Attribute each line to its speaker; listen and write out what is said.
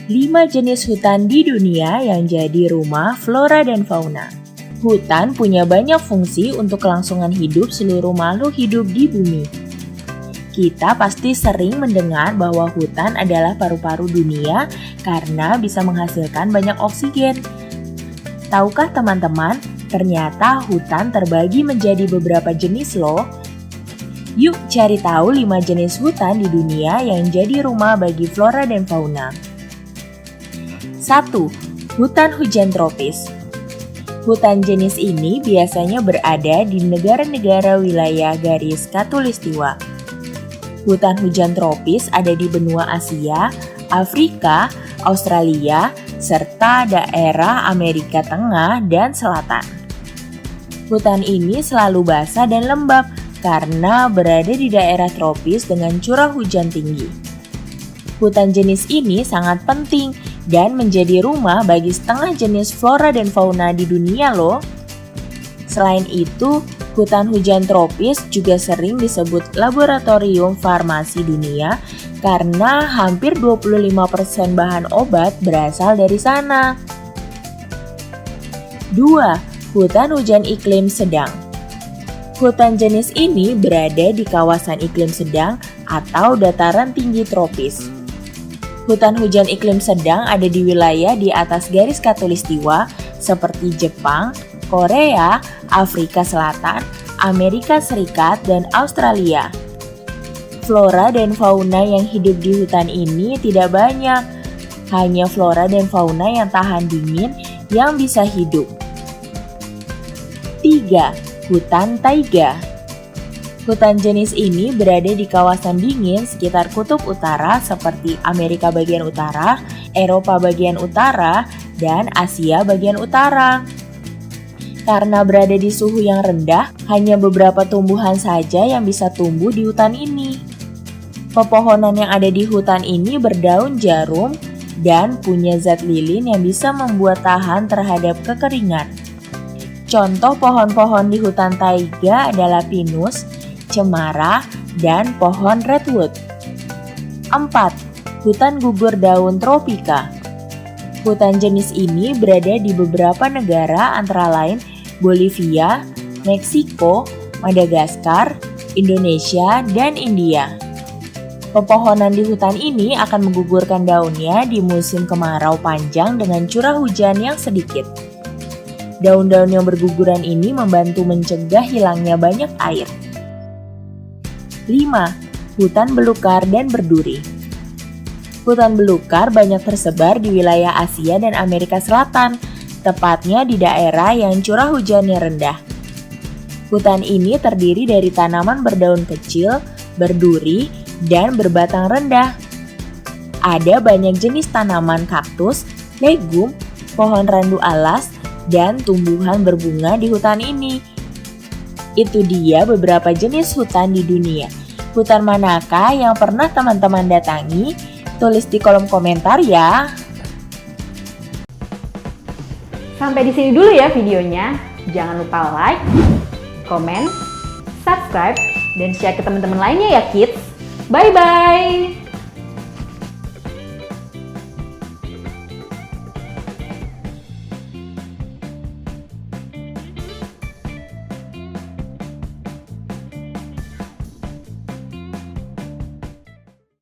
Speaker 1: 5 jenis hutan di dunia yang jadi rumah flora dan fauna. Hutan punya banyak fungsi untuk kelangsungan hidup seluruh makhluk hidup di bumi. Kita pasti sering mendengar bahwa hutan adalah paru-paru dunia karena bisa menghasilkan banyak oksigen. Tahukah teman-teman, ternyata hutan terbagi menjadi beberapa jenis loh. Yuk cari tahu 5 jenis hutan di dunia yang jadi rumah bagi flora dan fauna. 1. Hutan hujan tropis. Hutan jenis ini biasanya berada di negara-negara wilayah garis khatulistiwa. Hutan hujan tropis ada di benua Asia, Afrika, Australia, serta daerah Amerika Tengah dan Selatan. Hutan ini selalu basah dan lembab karena berada di daerah tropis dengan curah hujan tinggi. Hutan jenis ini sangat penting dan menjadi rumah bagi setengah jenis flora dan fauna di dunia loh. Selain itu, hutan hujan tropis juga sering disebut laboratorium farmasi dunia karena hampir 25% bahan obat berasal dari sana. 2. Hutan hujan iklim sedang. Hutan jenis ini berada di kawasan iklim sedang atau dataran tinggi tropis. Hutan hujan iklim sedang ada di wilayah di atas garis khatulistiwa seperti Jepang, Korea, Afrika Selatan, Amerika Serikat, dan Australia. Flora dan fauna yang hidup di hutan ini tidak banyak, hanya flora dan fauna yang tahan dingin yang bisa hidup. 3. Hutan taiga. Hutan jenis ini berada di kawasan dingin sekitar kutub utara seperti Amerika bagian utara, Eropa bagian utara, dan Asia bagian utara. Karena berada di suhu yang rendah, hanya beberapa tumbuhan saja yang bisa tumbuh di hutan ini. Pepohonan yang ada di hutan ini berdaun jarum dan punya zat lilin yang bisa membuat tahan terhadap kekeringan. Contoh pohon-pohon di hutan taiga adalah pinus, cemara, dan pohon redwood. 4. Hutan gugur daun tropika. Hutan jenis ini berada di beberapa negara antara lain Bolivia, Meksiko, Madagaskar, Indonesia, dan India. Pepohonan di hutan ini akan menggugurkan daunnya di musim kemarau panjang dengan curah hujan yang sedikit. Daun-daun yang berguguran ini membantu mencegah hilangnya banyak air. 5. Hutan belukar dan berduri. Hutan belukar banyak tersebar di wilayah Asia dan Amerika Selatan, tepatnya di daerah yang curah hujannya rendah. Hutan ini terdiri dari tanaman berdaun kecil, berduri, dan berbatang rendah. Ada banyak jenis tanaman kaktus, legum, pohon randu alas, dan tumbuhan berbunga di hutan ini. Itu dia beberapa jenis hutan di dunia. Hutan manakah yang pernah teman-teman datangi? Tulis di kolom komentar ya.
Speaker 2: Sampai di sini dulu ya videonya. Jangan lupa like, comment, subscribe, dan share ke teman-teman lainnya ya kids. Bye-bye!